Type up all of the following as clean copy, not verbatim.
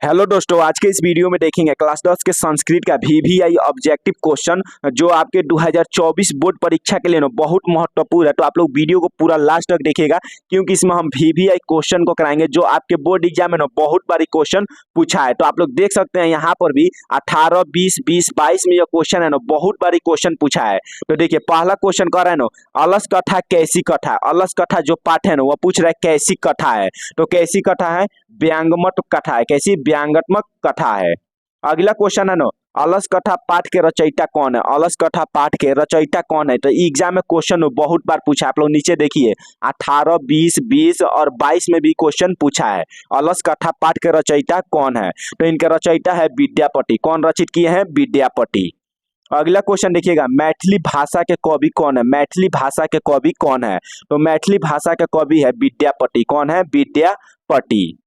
Hello दोस्तों, आज के इस वीडियो में देखेंगे क्लास 10 के संस्कृत का वीवीआई ऑब्जेक्टिव क्वेश्चन जो आपके 2024 बोर्ड परीक्षा के लिए ना बहुत महत्वपूर्ण है। तो आप लोग वीडियो को पूरा लास्ट तक देखिएगा क्योंकि इसमें हम वीवीआई क्वेश्चन को कराएंगे जो आपके बोर्ड एग्जाम में ना बहुत बारी क्वेश्चन पूछा है। तो आप लोग देख सकते हैं यहाँ पर भी 18, 20, 20, 22 में यह क्वेश्चन है ना बहुत बारी क्वेश्चन पूछा है। तो देखिए पहला क्वेश्चन कर रहा है ना, अलस कथा कैसी कथा। अलस कथा जो पाठ है ना वह पूछ रहा है कैसी कथा है। तो कैसी कथा है, व्यंग्यमत कथा है। कैसी, व्यंग्यात्मक कथा है। अगला क्वेश्चन है ना, अलस कथा पाठ के रचयिता कौन है। अलस कथा पाठ के रचयिता कौन है। तो एग्जाम में क्वेश्चन बहुत बार पूछा है। आप लोग नीचे देखिए 18, 20, 20 और 22 में भी क्वेश्चन पूछा है। अलस कथा पाठ के रचयिता कौन है। तो इनके रचयिता है विद्यापति। कौन रचित किए हैं, विद्यापति। अगला क्वेश्चन देखिएगा, मैथिली भाषा के कवि कौन है। मैथिली भाषा के कवि कौन है। तो मैथिली भाषा के कवि है विद्यापति। कौन है, विद्यापति।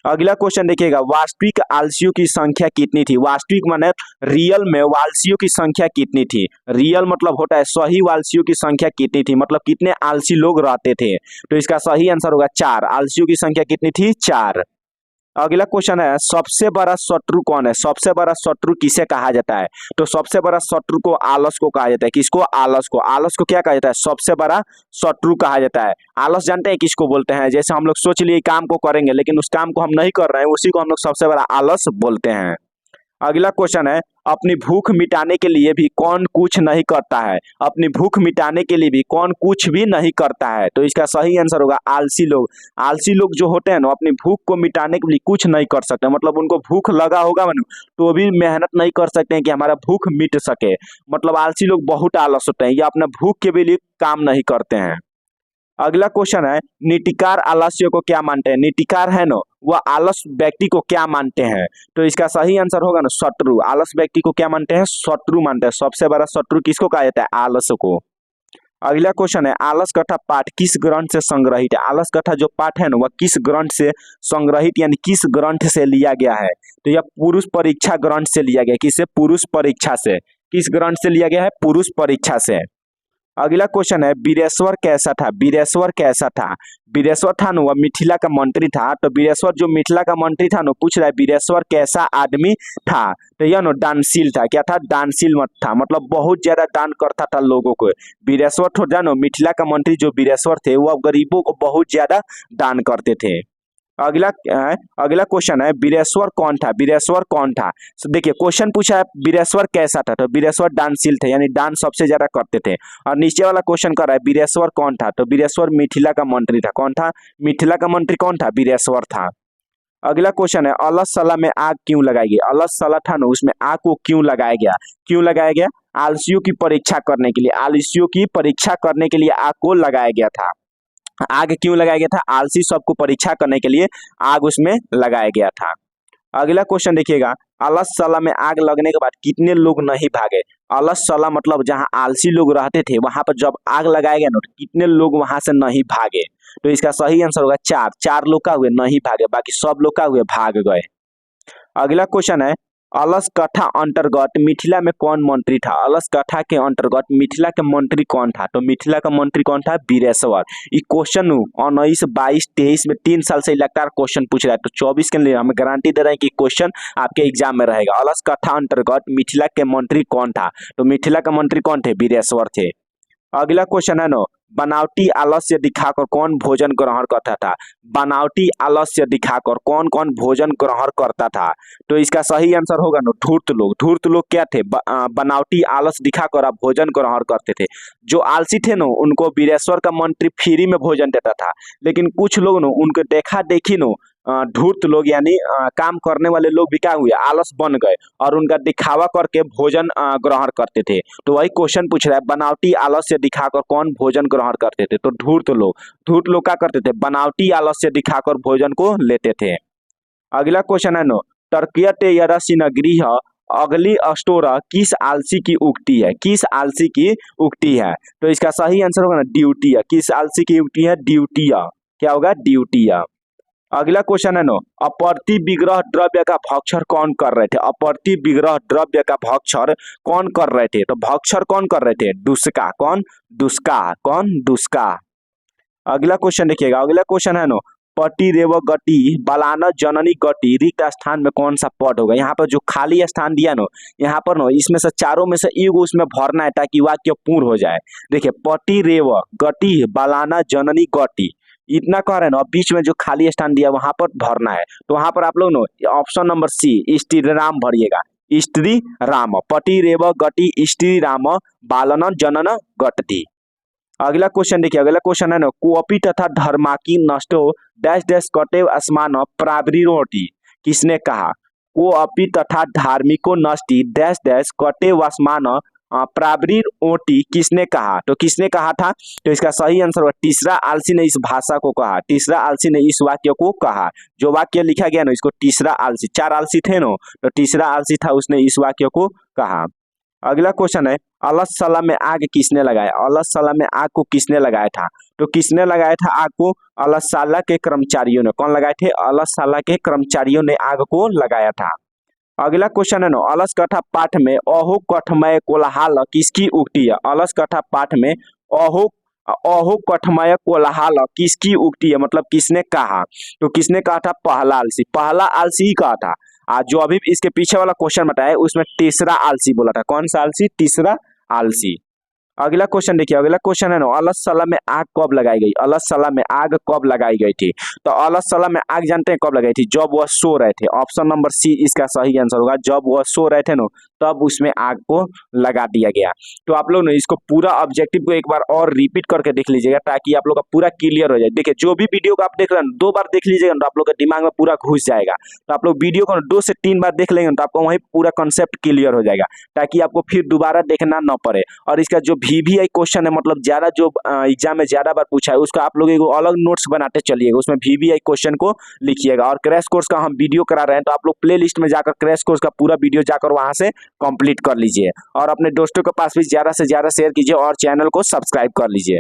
अगला क्वेश्चन देखिएगा, वास्तविक आलसियों की संख्या कितनी थी। वास्तविक माने रियल में आलसियों की संख्या कितनी थी। रियल मतलब होता है सही आलसियों की संख्या कितनी थी, मतलब कितने आलसी लोग रहते थे। तो इसका सही आंसर होगा 4। आलसियों की संख्या कितनी थी, 4। अगला क्वेश्चन है, सबसे बड़ा शत्रु कौन है। सबसे बड़ा शत्रु किसे कहा जाता है। तो सबसे बड़ा शत्रु को आलस को कहा जाता है। किसको, आलस को। आलस को क्या कहा जाता है, सबसे बड़ा शत्रु कहा जाता है। आलस जानते हैं किसको बोलते हैं। जैसे हम लोग सोच लिए काम को करेंगे लेकिन उस काम को हम नहीं कर रहे हैं, उसी को हम लोग सबसे बड़ा आलस बोलते हैं। अगला क्वेश्चन है, अपनी भूख मिटाने के लिए भी कौन कुछ नहीं करता है। अपनी भूख मिटाने के लिए भी कौन कुछ भी नहीं करता है। तो इसका सही आंसर होगा आलसी लोग। आलसी लोग जो होते हैं ना अपनी भूख को मिटाने के लिए कुछ नहीं कर सकते, मतलब उनको भूख लगा होगा तो भी मेहनत नहीं कर सकते हैं कि हमारा भूख मिट सके। मतलब आलसी लोग बहुत आलस होते हैं, ये अपना भूख के भी लिए काम नहीं करते हैं। अगला क्वेश्चन है, नीतिकार आलस्य को क्या मानते हैं। नीतिकार है ना वह आलस व्यक्ति को क्या मानते हैं। तो इसका सही आंसर होगा ना शत्रु। आलस व्यक्ति को क्या मानते हैं, शत्रु मानते हैं। सबसे बड़ा शत्रु किसको कहा जाता है, आलस को। अगला क्वेश्चन है, आलस कथा पाठ किस ग्रंथ से संग्रहित है। आलस कथा जो पाठ है ना वह किस ग्रंथ से संग्रहित यानी किस ग्रंथ से लिया गया है। तो यह पुरुष परीक्षा ग्रंथ से लिया गया। किससे, पुरुष परीक्षा से। किस ग्रंथ से लिया गया है, पुरुष परीक्षा से। अगला क्वेश्चन है, बीरेश्वर कैसा था। बीरेश्वर कैसा था। बीरेश्वर था ना वह मिथिला का मंत्री था। तो बीरेश्वर जो मिथिला का मंत्री था ना पूछ रहा है बीरेश्वर कैसा आदमी था। तो यह ना दानशील था। क्या था, दानशील मत था, मतलब बहुत ज्यादा दान करता था लोगों को। बीरेश्वर तो जानो मिथिला का मंत्री जो बीरेश्वर थे वह गरीबों को बहुत ज्यादा दान करते थे। अगला क्वेश्चन है, बीरेश्वर कौन था। बीरेश्वर कौन था। तो देखिए क्वेश्चन पूछा है बीरेश्वर कैसा था। तो बीरेश्वर दानशील थे यानी दान सबसे ज्यादा करते थे। और नीचे वाला क्वेश्चन कर रहा है बीरेश्वर कौन था। तो बीरेश्वर मिथिला का मंत्री था। कौन था, मिथिला का मंत्री कौन था, बीरेश्वर था। अगला क्वेश्चन है, अलस सला में आग क्यों लगाई गई। अलस सला था ना उसमें आग को क्यों लगाया गया। क्यों लगाया गया, आलसियों की परीक्षा करने के लिए। आलसियों की परीक्षा करने के लिए आग को लगाया गया था। आग क्यों लगाया गया था, आलसी सबको परीक्षा करने के लिए आग उसमें लगाया गया था। अगला क्वेश्चन देखिएगा, अलसला में आग लगने के बाद कितने लोग नहीं भागे। अलसला मतलब जहां आलसी लोग रहते थे वहां पर जब आग लगाया गया ना तो कितने लोग वहां से नहीं भागे। तो इसका सही आंसर होगा 4। 4 लोग का हुए नहीं भागे, बाकी सब लोग का हुए भाग गए। अगला क्वेश्चन है, अलस कथा अंतर्गत मिथिला में कौन मंत्री था। अलस कथा के अंतर्गत मिथिला के मंत्री कौन था। तो मिथिला का मंत्री कौन था, बीरेश्वर। ये क्वेश्चन 19, 22, 23 में 3 साल से लगातार क्वेश्चन पूछ रहा है। तो 24 के लिए हमें गारंटी दे रहे हैं कि क्वेश्चन आपके एग्जाम में रहेगा। अलस कथा अंतर्गत मिथिला के मंत्री कौन था। तो मिथिला का मंत्री कौन थे, बीरेश्वर थे। अगला क्वेश्चन है नो, बनावटी आलस्य दिखाकर कौन भोजन ग्रहण करता था। बनावटी आलस्य दिखाकर कौन कौन भोजन ग्रहण करता था। तो इसका सही आंसर होगा नो धूर्त लोग। धूर्त लोग क्या थे, बनावटी आलस दिखाकर आप भोजन ग्रहण करते थे। जो आलसी थे नो उनको बीरेश्वर का मंत्री फ्री में भोजन देता था। लेकिन कुछ लोग नो उनको देखा देखी नो धूर्त लोग यानी काम करने वाले लोग भी क्या हुए, आलस बन गए और उनका दिखावा करके भोजन ग्रहण करते थे। तो वही क्वेश्चन पूछ रहा है, बनावटी आलस्य दिखाकर कौन भोजन ग्रहण करते थे। तो धूर्त लोग। धूर्त लोग क्या करते थे, बनावटी आलस्य दिखाकर भोजन को लेते थे। अगला क्वेश्चन है नो, तर्कयते यदि गृह अगली अस्टोरा किस आलसी की उक्ति है। किस आलसी की उक्ति है। तो इसका सही आंसर होगा ना ड्यूटी है। किस आलसी की उक्ति है, ड्यूटी। क्या होगा, ड्यूटी। अगला क्वेश्चन है नो, अपर्ति विग्रह द्रव्य का भक्षर कौन कर रहे थे। अपर्ति विग्रह द्रव्य का भक्षर कौन कर रहे थे। तो भक्षर कौन कर रहे थे, दुष्का। कौन, दुष्का। कौन, दुष्का। अगला क्वेश्चन देखिएगा। अगला क्वेश्चन है नो, पटी रेव गति बलाना जननी गति रिक्त स्थान में कौन सा पद होगा। यहाँ पर जो खाली स्थान दिया ना, यहाँ पर ना इसमें से चारों में से एक उसमें भरना है ताकि वाक्य पूर्ण हो जाए। देखिए पटी रेव गति बलाना जननी गति इतना कह रहे हैं ना, अब बीच में जो खाली स्थान दिया वहां पर भरना है। तो वहां पर आप लोग ना ऑप्शन नंबर सी स्त्री राम भरिएगा। स्त्री राम पटी रेव गति स्त्री राम बालन जनन गटति। अगला क्वेश्चन देखिए, अगला क्वेश्चन है ना, कोपी तथा धर्माकी नष्टो डैश डैश कटे असमान प्रावरीरोटी किसने कहा। कोपी तथा धार्मिको नष्टि डैश डैश कटे वसमान प्रावरीर ओटी किसने कहा। तो किसने कहा था, तो इसका सही आंसर हुआ तीसरा आलसी ने इस भाषा को कहा। तीसरा आलसी ने इस वाक्य को कहा। जो वाक्य लिखा गया ना इसको तीसरा आलसी, चार आलसी थे ना, तो तीसरा आलसी था उसने इस वाक्य को कहा। अगला क्वेश्चन है, अलस सला में आग किसने लगाया। अलस सला में आग को किसने लगाया था। तो किसने लगाया था आग को, अलसशाला के कर्मचारियों ने। कौन लगाए थे, अलसशाला के कर्मचारियों ने आग को लगाया था। अगला क्वेश्चन है ना, अलस कथा पाठ में अहो कठमय कोलाहल किसकी उक्ति है। अलस कथा पाठ में अहो अहो कठमय कोलाहल किसकी उक्ति है, मतलब किसने कहा। तो किसने कहा था, पहला आलसी। पहला आलसी ही कहा था। आज जो अभी इसके पीछे वाला क्वेश्चन बताया उसमें तीसरा आलसी बोला था। कौन सा आलसी, तीसरा आलसी। अगला क्वेश्चन देखिए, अगला क्वेश्चन है ना, अलसशाला में आग कब लगाई गई। अलसशाला में आग कब लगाई गई थी। तो अलसशाला में आग जानते हैं कब लगाई थी, जब वह सो रहे थे। ऑप्शन नंबर सी इसका सही आंसर होगा। जब वह सो रहे थे ना तब उसमें आग को लगा दिया गया। तो आप लोग ने इसको पूरा ऑब्जेक्टिव को एक बार और रिपीट करके देख लीजिएगा ताकि आप लोग का पूरा क्लियर हो जाए। देखिए जो भी वीडियो को आप देख रहे हैं 2 बार देख लीजिएगा तो आप लोग के दिमाग में पूरा घुस जाएगा। तो आप लोग वीडियो को 2 से 3 बार देख लेंगे तो आपको वही पूरा कॉन्सेप्ट क्लियर हो जाएगा ताकि आपको फिर दोबारा देखना न पड़े। और इसका जो VVI क्वेश्चन है, मतलब ज्यादा जो एग्जाम में ज्यादा बार पूछा है उसका आप लोग एक अलग नोट्स बनाते चलिएगा, उसमें VVI क्वेश्चन को लिखिएगा। और क्रैश कोर्स का हम वीडियो करा रहे हैं तो आप लोग प्ले लिस्ट में जाकर क्रैश कोर्स का पूरा वीडियो जाकर वहां से कंप्लीट कर लीजिए और अपने दोस्तों के पास भी ज्यादा से ज्यादा शेयर कीजिए और चैनल को सब्सक्राइब कर लीजिए।